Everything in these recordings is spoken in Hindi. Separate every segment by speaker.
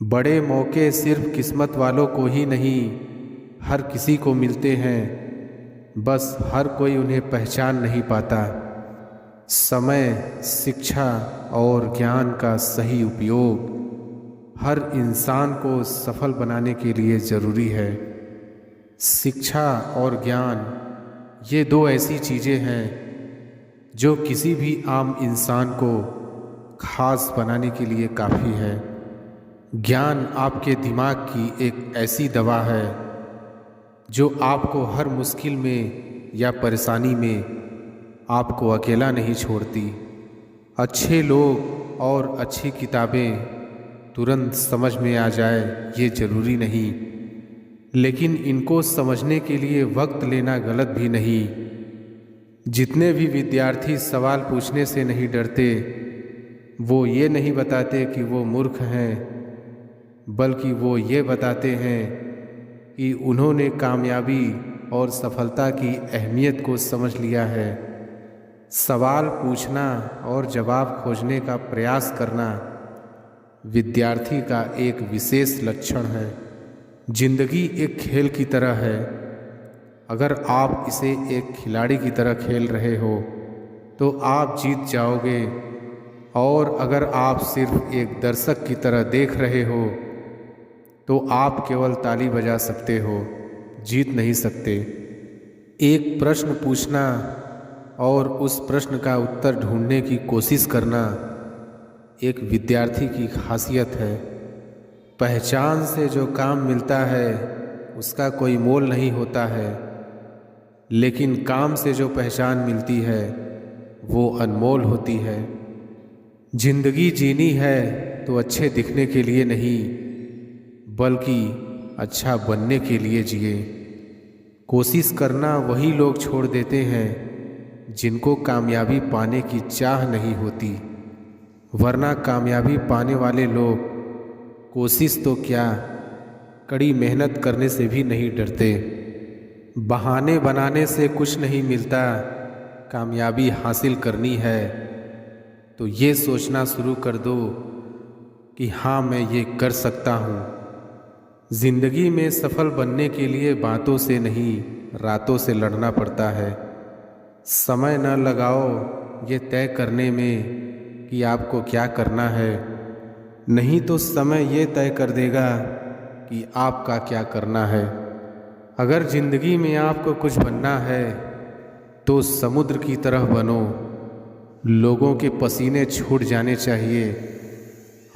Speaker 1: बड़े मौके सिर्फ किस्मत वालों को ही नहीं, हर किसी को मिलते हैं, बस हर कोई उन्हें पहचान नहीं पाता। समय, शिक्षा और ज्ञान का सही उपयोग हर इंसान को सफल बनाने के लिए ज़रूरी है। शिक्षा और ज्ञान ये दो ऐसी चीज़ें हैं जो किसी भी आम इंसान को खास बनाने के लिए काफ़ी है। ज्ञान आपके दिमाग की एक ऐसी दवा है जो आपको हर मुश्किल में या परेशानी में आपको अकेला नहीं छोड़ती। अच्छे लोग और अच्छी किताबें तुरंत समझ में आ जाए ये ज़रूरी नहीं, लेकिन इनको समझने के लिए वक्त लेना गलत भी नहीं। जितने भी विद्यार्थी सवाल पूछने से नहीं डरते, वो ये नहीं बताते कि वो मूर्ख हैं, बल्कि वो ये बताते हैं कि उन्होंने कामयाबी और सफलता की अहमियत को समझ लिया है। सवाल पूछना और जवाब खोजने का प्रयास करना विद्यार्थी का एक विशेष लक्षण है। जिंदगी एक खेल की तरह है। अगर आप इसे एक खिलाड़ी की तरह खेल रहे हो तो आप जीत जाओगे, और अगर आप सिर्फ एक दर्शक की तरह देख रहे हो तो आप केवल ताली बजा सकते हो, जीत नहीं सकते। एक प्रश्न पूछना और उस प्रश्न का उत्तर ढूंढने की कोशिश करना एक विद्यार्थी की खासियत है। पहचान से जो काम मिलता है उसका कोई मोल नहीं होता है, लेकिन काम से जो पहचान मिलती है वो अनमोल होती है। जिंदगी जीनी है तो अच्छे दिखने के लिए नहीं, बल्कि अच्छा बनने के लिए जिए। कोशिश करना वही लोग छोड़ देते हैं जिनको कामयाबी पाने की चाह नहीं होती, वरना कामयाबी पाने वाले लोग कोशिश तो क्या, कड़ी मेहनत करने से भी नहीं डरते। बहाने बनाने से कुछ नहीं मिलता। कामयाबी हासिल करनी है तो ये सोचना शुरू कर दो कि हाँ, मैं ये कर सकता हूँ। जिंदगी में सफल बनने के लिए बातों से नहीं, रातों से लड़ना पड़ता है। समय न लगाओ ये तय करने में कि आपको क्या करना है, नहीं तो समय ये तय कर देगा कि आपका क्या करना है। अगर जिंदगी में आपको कुछ बनना है तो समुद्र की तरह बनो। लोगों के पसीने छूट जाने चाहिए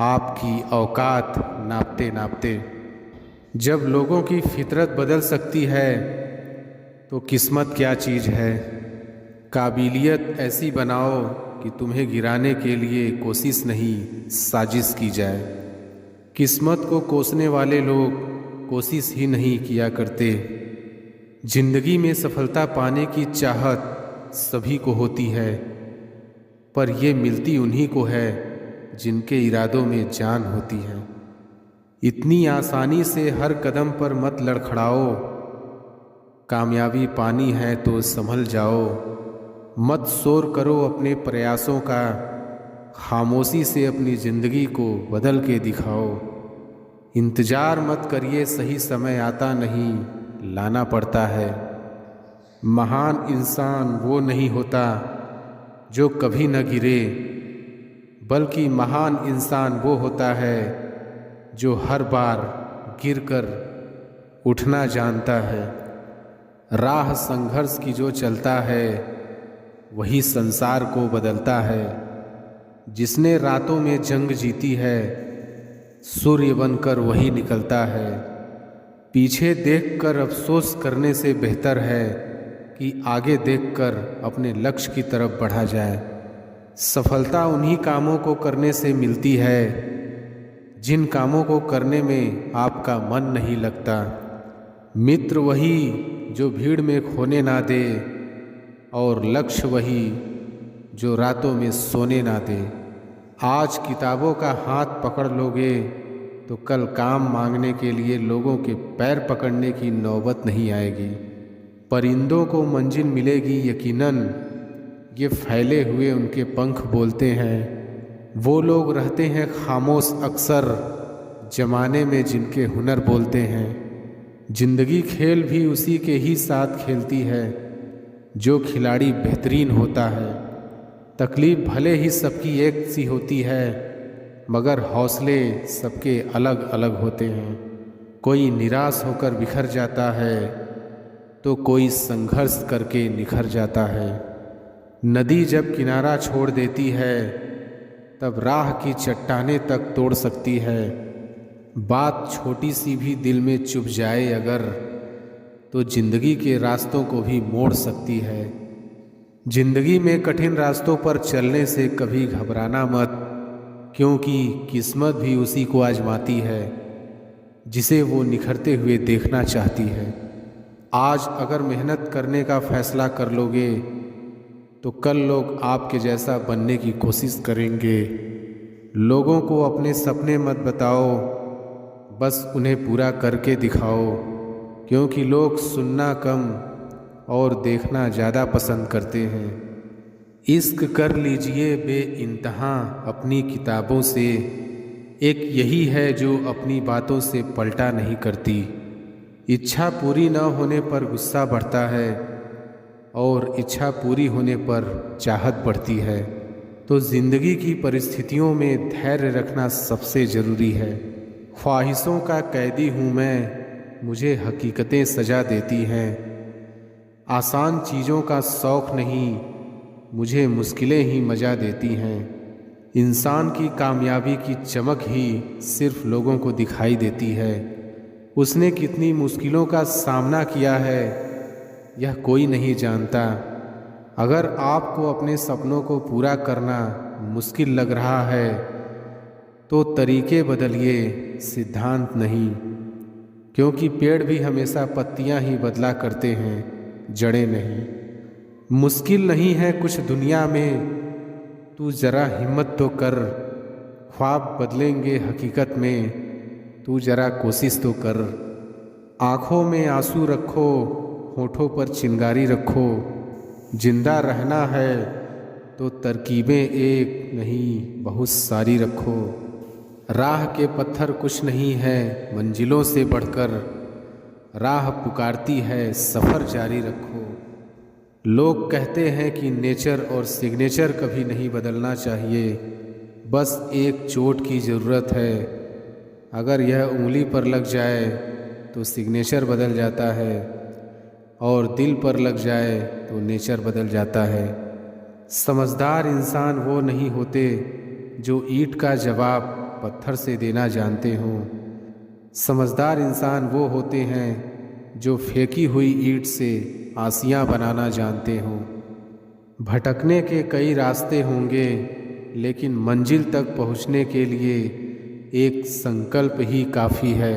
Speaker 1: आपकी औकात नापते नापते। जब लोगों की फितरत बदल सकती है तो किस्मत क्या चीज़ है। काबिलियत ऐसी बनाओ कि तुम्हें गिराने के लिए कोशिश नहीं, साजिश की जाए। किस्मत को कोसने वाले लोग कोशिश ही नहीं किया करते। जिंदगी में सफलता पाने की चाहत सभी को होती है, पर ये मिलती उन्हीं को है जिनके इरादों में जान होती है। इतनी आसानी से हर कदम पर मत लड़खड़ाओ। कामयाबी पानी है तो संभल जाओ। मत शोर करो अपने प्रयासों का, खामोशी से अपनी ज़िंदगी को बदल के दिखाओ। इंतज़ार मत करिए, सही समय आता नहीं, लाना पड़ता है। महान इंसान वो नहीं होता जो कभी न गिरे, बल्कि महान इंसान वो होता है जो हर बार गिरकर उठना जानता है। राह संघर्ष की जो चलता है वही संसार को बदलता है। जिसने रातों में जंग जीती है सूर्य बनकर वही निकलता है। पीछे देखकर अफसोस करने से बेहतर है कि आगे देखकर अपने लक्ष्य की तरफ बढ़ा जाए। सफलता उन्हीं कामों को करने से मिलती है जिन कामों को करने में आपका मन नहीं लगता। मित्र वही जो भीड़ में खोने ना दे, और लक्ष्य वही जो रातों में सोने ना दे। आज किताबों का हाथ पकड़ लोगे तो कल काम मांगने के लिए लोगों के पैर पकड़ने की नौबत नहीं आएगी। परिंदों को मंजिल मिलेगी यकीनन, ये फैले हुए उनके पंख बोलते हैं। वो लोग रहते हैं खामोश अक्सर जमाने में जिनके हुनर बोलते हैं। जिंदगी खेल भी उसी के ही साथ खेलती है जो खिलाड़ी बेहतरीन होता है। तकलीफ भले ही सबकी एक सी होती है, मगर हौसले सबके अलग अलग होते हैं। कोई निराश होकर बिखर जाता है तो कोई संघर्ष करके निखर जाता है। नदी जब किनारा छोड़ देती है तब राह की चट्टानें तक तोड़ सकती है। बात छोटी सी भी दिल में चुभ जाए अगर, तो जिंदगी के रास्तों को भी मोड़ सकती है। जिंदगी में कठिन रास्तों पर चलने से कभी घबराना मत, क्योंकि किस्मत भी उसी को आजमाती है जिसे वो निखरते हुए देखना चाहती है। आज अगर मेहनत करने का फैसला कर लोगे तो कल लोग आपके जैसा बनने की कोशिश करेंगे। लोगों को अपने सपने मत बताओ, बस उन्हें पूरा करके दिखाओ, क्योंकि लोग सुनना कम और देखना ज़्यादा पसंद करते हैं। इश्क कर लीजिए बेइंतहा अपनी किताबों से, एक यही है जो अपनी बातों से पलटा नहीं करती। इच्छा पूरी न होने पर गुस्सा बढ़ता है और इच्छा पूरी होने पर चाहत बढ़ती है। तो ज़िंदगी की परिस्थितियों में धैर्य रखना सबसे ज़रूरी है। ख्वाहिशों का कैदी हूँ मैं, मुझे हकीकतें सजा देती हैं। आसान चीज़ों का शौक़ नहीं, मुझे मुश्किलें ही मजा देती हैं। इंसान की कामयाबी की चमक ही सिर्फ लोगों को दिखाई देती है। उसने कितनी मुश्किलों का सामना किया है यह कोई नहीं जानता। अगर आपको अपने सपनों को पूरा करना मुश्किल लग रहा है तो तरीके बदलिए, सिद्धांत नहीं, क्योंकि पेड़ भी हमेशा पत्तियां ही बदला करते हैं, जड़ें नहीं। मुश्किल नहीं है कुछ दुनिया में, तू ज़रा हिम्मत तो कर। ख्वाब बदलेंगे हकीकत में, तू ज़रा कोशिश तो कर। आँखों में आंसू रखो, होठों पर चिंगारी रखो। जिंदा रहना है तो तरकीबें एक नहीं बहुत सारी रखो। राह के पत्थर कुछ नहीं है मंजिलों से बढ़कर, राह पुकारती है सफ़र जारी रखो। लोग कहते हैं कि नेचर और सिग्नेचर कभी नहीं बदलना चाहिए, बस एक चोट की ज़रूरत है। अगर यह उंगली पर लग जाए तो सिग्नेचर बदल जाता है, और दिल पर लग जाए तो नेचर बदल जाता है। समझदार इंसान वो नहीं होते जो ईंट का जवाब पत्थर से देना जानते हों। समझदार इंसान वो होते हैं जो फेंकी हुई ईंट से आसियाँ बनाना जानते हों। भटकने के कई रास्ते होंगे, लेकिन मंजिल तक पहुँचने के लिए एक संकल्प ही काफ़ी है।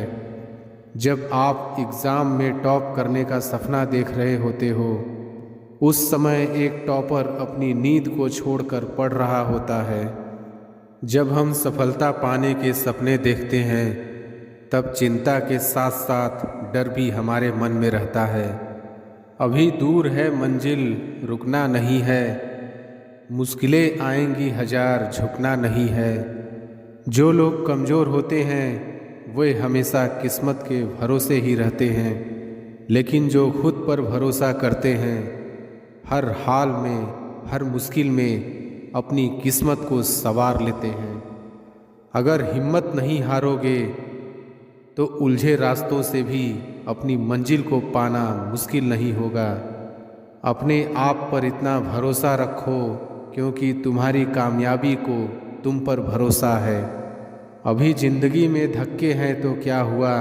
Speaker 1: जब आप एग्ज़ाम में टॉप करने का सपना देख रहे होते हो, उस समय एक टॉपर अपनी नींद को छोड़कर पढ़ रहा होता है। जब हम सफलता पाने के सपने देखते हैं तब चिंता के साथ साथ डर भी हमारे मन में रहता है। अभी दूर है मंजिल, रुकना नहीं है। मुश्किलें आएंगी हजार, झुकना नहीं है। जो लोग कमज़ोर होते हैं वे हमेशा किस्मत के भरोसे ही रहते हैं, लेकिन जो खुद पर भरोसा करते हैं हर हाल में, हर मुश्किल में अपनी किस्मत को संवार लेते हैं। अगर हिम्मत नहीं हारोगे तो उलझे रास्तों से भी अपनी मंजिल को पाना मुश्किल नहीं होगा। अपने आप पर इतना भरोसा रखो, क्योंकि तुम्हारी कामयाबी को तुम पर भरोसा है। अभी ज़िंदगी में धक्के हैं तो क्या हुआ,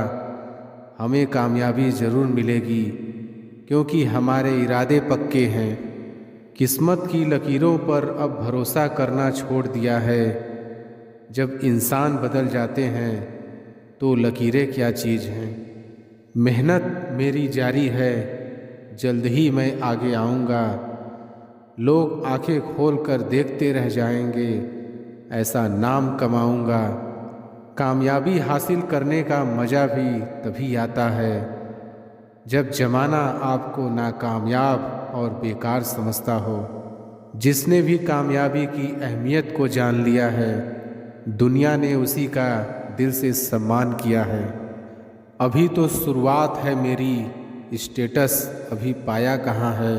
Speaker 1: हमें कामयाबी ज़रूर मिलेगी, क्योंकि हमारे इरादे पक्के हैं। किस्मत की लकीरों पर अब भरोसा करना छोड़ दिया है। जब इंसान बदल जाते हैं तो लकीरें क्या चीज़ हैं। मेहनत मेरी जारी है, जल्द ही मैं आगे आऊँगा। लोग आंखें खोलकर देखते रह जाएंगे, ऐसा नाम कमाऊँगा। कामयाबी हासिल करने का मज़ा भी तभी आता है जब ज़माना आपको नाकामयाब और बेकार समझता हो। जिसने भी कामयाबी की अहमियत को जान लिया है, दुनिया ने उसी का दिल से सम्मान किया है। अभी तो शुरुआत है मेरी, स्टेटस अभी पाया कहाँ है।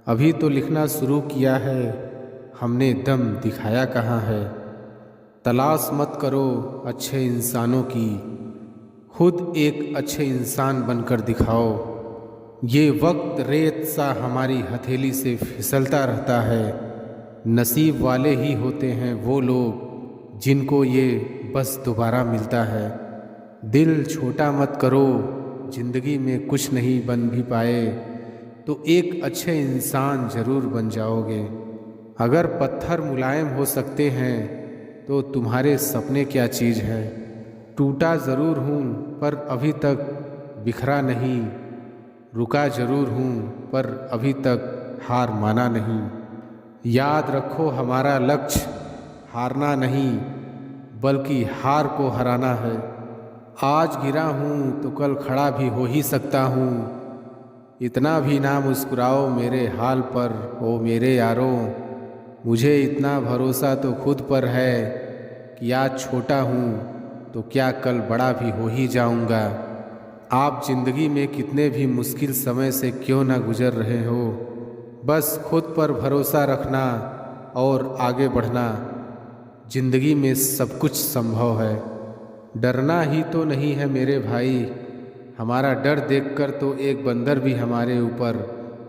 Speaker 1: अभी तो लिखना शुरू किया है, हमने दम दिखाया कहाँ है। तलाश मत करो अच्छे इंसानों की, खुद एक अच्छे इंसान बनकर दिखाओ। ये वक्त रेत सा हमारी हथेली से फिसलता रहता है। नसीब वाले ही होते हैं वो लोग जिनको ये बस दोबारा मिलता है। दिल छोटा मत करो, जिंदगी में कुछ नहीं बन भी पाए तो एक अच्छे इंसान ज़रूर बन जाओगे। अगर पत्थर मुलायम हो सकते हैं तो तुम्हारे सपने क्या चीज़ है। टूटा ज़रूर हूँ पर अभी तक बिखरा नहीं, रुका ज़रूर हूँ पर अभी तक हार माना नहीं। याद रखो हमारा लक्ष्य हारना नहीं बल्कि हार को हराना है। आज गिरा हूँ तो कल खड़ा भी हो ही सकता हूँ। इतना भी ना मुस्कुराओ मेरे हाल पर ओ मेरे यारों। मुझे इतना भरोसा तो खुद पर है कि आज छोटा हूँ तो क्या कल बड़ा भी हो ही जाऊँगा। आप ज़िंदगी में कितने भी मुश्किल समय से क्यों ना गुजर रहे हो, बस खुद पर भरोसा रखना और आगे बढ़ना। ज़िंदगी में सब कुछ संभव है। डरना ही तो नहीं है मेरे भाई, हमारा डर देखकर तो एक बंदर भी हमारे ऊपर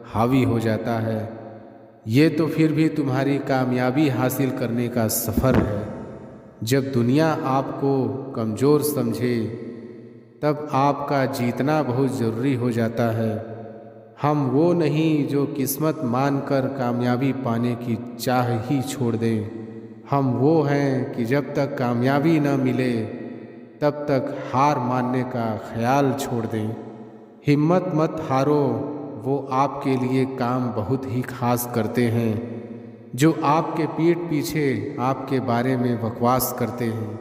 Speaker 1: हावी हो जाता है। ये तो फिर भी तुम्हारी कामयाबी हासिल करने का सफ़र है। जब दुनिया आपको कमज़ोर समझे तब आपका जीतना बहुत ज़रूरी हो जाता है। हम वो नहीं जो किस्मत मानकर कामयाबी पाने की चाह ही छोड़ दें। हम वो हैं कि जब तक कामयाबी न मिले तब तक हार मानने का ख्याल छोड़ दें। हिम्मत मत हारो, वो आपके लिए काम बहुत ही खास करते हैं जो आपके पीठ पीछे आपके बारे में बकवास करते हैं।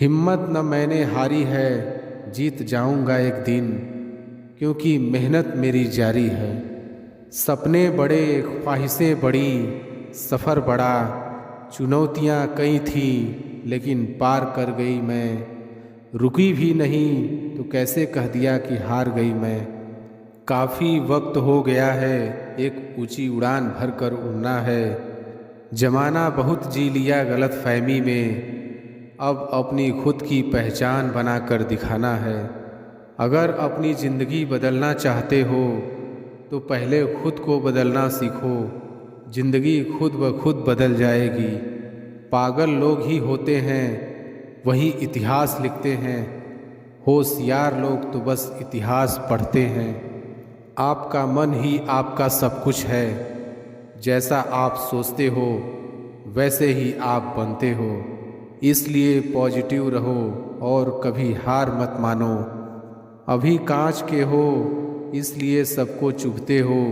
Speaker 1: हिम्मत न मैंने हारी है, जीत जाऊंगा एक दिन क्योंकि मेहनत मेरी जारी है। सपने बड़े ख्वाहिशें बड़ी, सफ़र बड़ा, चुनौतियाँ कई थी लेकिन पार कर गई मैं। रुकी भी नहीं तो कैसे कह दिया कि हार गई मैं। काफ़ी वक्त हो गया है, एक ऊंची उड़ान भर कर उड़ना है। ज़माना बहुत जी लिया गलत फहमी में, अब अपनी खुद की पहचान बना कर दिखाना है। अगर अपनी ज़िंदगी बदलना चाहते हो तो पहले खुद को बदलना सीखो। ज़िंदगी खुद ब खुद बदल जाएगी। पागल लोग ही होते हैं वही इतिहास लिखते हैं, होशियार लोग तो बस इतिहास पढ़ते हैं। आपका मन ही आपका सब कुछ है, जैसा आप सोचते हो वैसे ही आप बनते हो। इसलिए पॉजिटिव रहो और कभी हार मत मानो। अभी कांच के हो इसलिए सबको चुभते हो,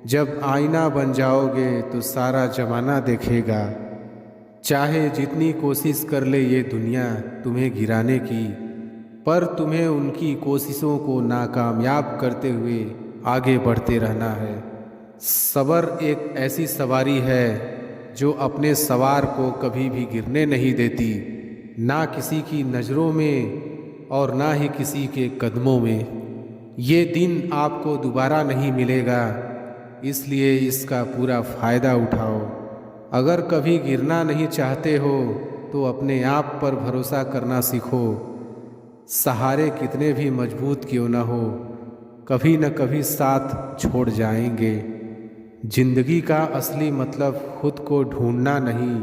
Speaker 1: जब आईना बन जाओगे तो सारा ज़माना देखेगा। चाहे जितनी कोशिश कर ले ये दुनिया तुम्हें गिराने की, पर तुम्हें उनकी कोशिशों को नाकामयाब करते हुए आगे बढ़ते रहना है। सब्र एक ऐसी सवारी है जो अपने सवार को कभी भी गिरने नहीं देती, ना किसी की नज़रों में और ना ही किसी के कदमों में। ये दिन आपको दोबारा नहीं मिलेगा, इसलिए इसका पूरा फ़ायदा उठाओ। अगर कभी गिरना नहीं चाहते हो तो अपने आप पर भरोसा करना सीखो। सहारे कितने भी मजबूत क्यों न हो, कभी न कभी साथ छोड़ जाएंगे। जिंदगी का असली मतलब खुद को ढूंढना नहीं,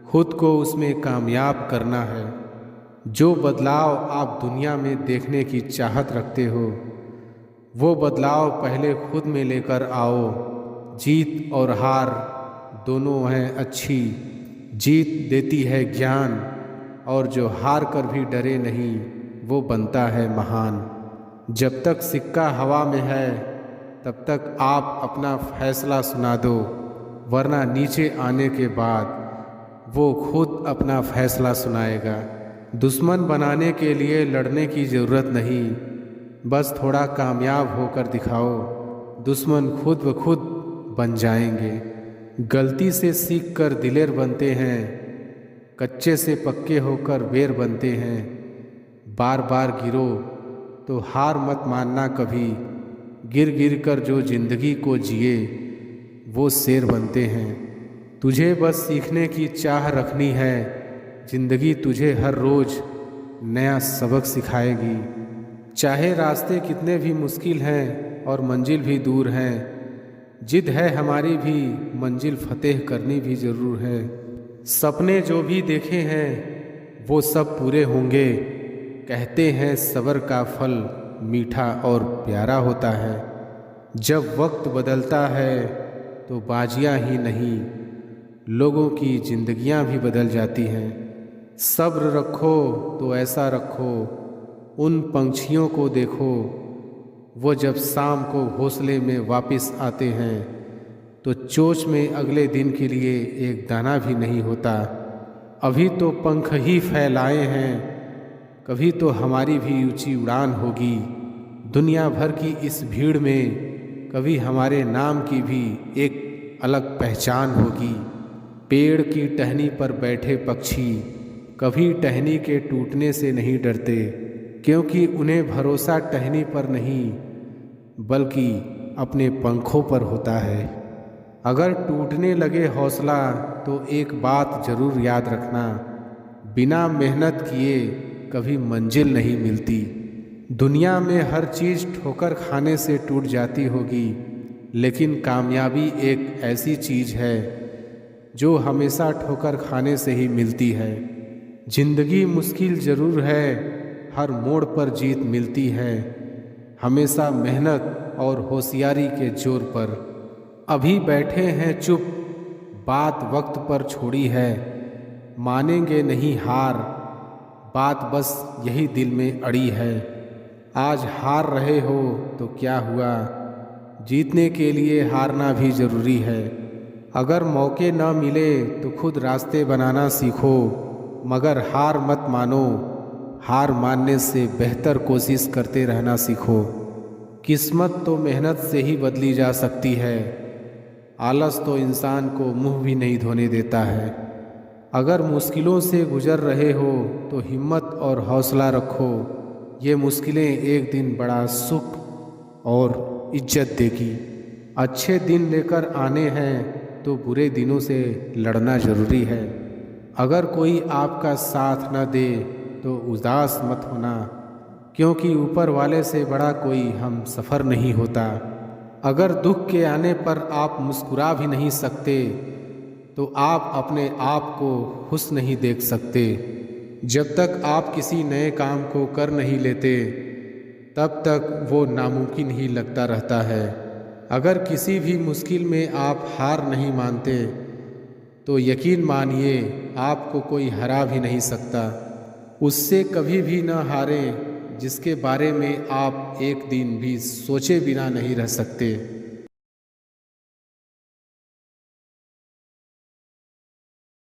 Speaker 1: खुद को उसमें कामयाब करना है। जो बदलाव आप दुनिया में देखने की चाहत रखते हो वो बदलाव पहले खुद में लेकर आओ। जीत और हार दोनों हैं अच्छी, जीत देती है ज्ञान और जो हार कर भी डरे नहीं वो बनता है महान। जब तक सिक्का हवा में है तब तक आप अपना फैसला सुना दो, वरना नीचे आने के बाद वो खुद अपना फैसला सुनाएगा। दुश्मन बनाने के लिए लड़ने की ज़रूरत नहीं, बस थोड़ा कामयाब होकर दिखाओ, दुश्मन खुद ब खुद बन जाएंगे। गलती से सीख कर दिलेर बनते हैं, कच्चे से पक्के होकर बेर बनते हैं। बार बार गिरो तो हार मत मानना कभी, गिर गिर कर जो जिंदगी को जिए वो शेर बनते हैं। तुझे बस सीखने की चाह रखनी है, जिंदगी तुझे हर रोज़ नया सबक सिखाएगी। चाहे रास्ते कितने भी मुश्किल हैं और मंजिल भी दूर हैं, जिद है हमारी भी मंजिल फतेह करनी भी ज़रूर है। सपने जो भी देखे हैं वो सब पूरे होंगे, कहते हैं सब्र का फल मीठा और प्यारा होता है। जब वक्त बदलता है तो बाजियाँ ही नहीं, लोगों की जिंदगियां भी बदल जाती हैं। सब्र रखो तो ऐसा रखो, उन पंछियों को देखो, वो जब शाम को घोंसले में वापस आते हैं तो चोंच में अगले दिन के लिए एक दाना भी नहीं होता। अभी तो पंख ही फैलाए हैं, कभी तो हमारी भी ऊंची उड़ान होगी। दुनिया भर की इस भीड़ में कभी हमारे नाम की भी एक अलग पहचान होगी। पेड़ की टहनी पर बैठे पक्षी कभी टहनी के टूटने से नहीं डरते, क्योंकि उन्हें भरोसा टहनी पर नहीं बल्कि अपने पंखों पर होता है। अगर टूटने लगे हौसला तो एक बात ज़रूर याद रखना, बिना मेहनत किए कभी मंजिल नहीं मिलती। दुनिया में हर चीज़ ठोकर खाने से टूट जाती होगी, लेकिन कामयाबी एक ऐसी चीज़ है जो हमेशा ठोकर खाने से ही मिलती है। जिंदगी मुश्किल ज़रूर है, हर मोड़ पर जीत मिलती है, हमेशा मेहनत और होशियारी के जोर पर। अभी बैठे हैं चुप, बात वक्त पर छोड़ी है, मानेंगे नहीं हार, बात बस यही दिल में अड़ी है। आज हार रहे हो तो क्या हुआ, जीतने के लिए हारना भी ज़रूरी है। अगर मौके न मिले तो खुद रास्ते बनाना सीखो, मगर हार मत मानो, हार मानने से बेहतर कोशिश करते रहना सीखो। किस्मत तो मेहनत से ही बदली जा सकती है, आलस तो इंसान को मुंह भी नहीं धोने देता है। अगर मुश्किलों से गुजर रहे हो तो हिम्मत और हौसला रखो, ये मुश्किलें एक दिन बड़ा सुख और इज्जत देगी। अच्छे दिन लेकर आने हैं तो बुरे दिनों से लड़ना ज़रूरी है। अगर कोई आपका साथ न दे तो उदास मत होना, क्योंकि ऊपर वाले से बड़ा कोई हम सफ़र नहीं होता। अगर दुख के आने पर आप मुस्कुरा भी नहीं सकते तो आप अपने आप को खुश नहीं देख सकते। जब तक आप किसी नए काम को कर नहीं लेते तब तक वो नामुमकिन ही लगता रहता है। अगर किसी भी मुश्किल में आप हार नहीं मानते तो यकीन मानिए आपको कोई हरा भी नहीं सकता। उससे कभी भी न हारें जिसके बारे में आप एक दिन भी सोचे बिना नहीं रह सकते।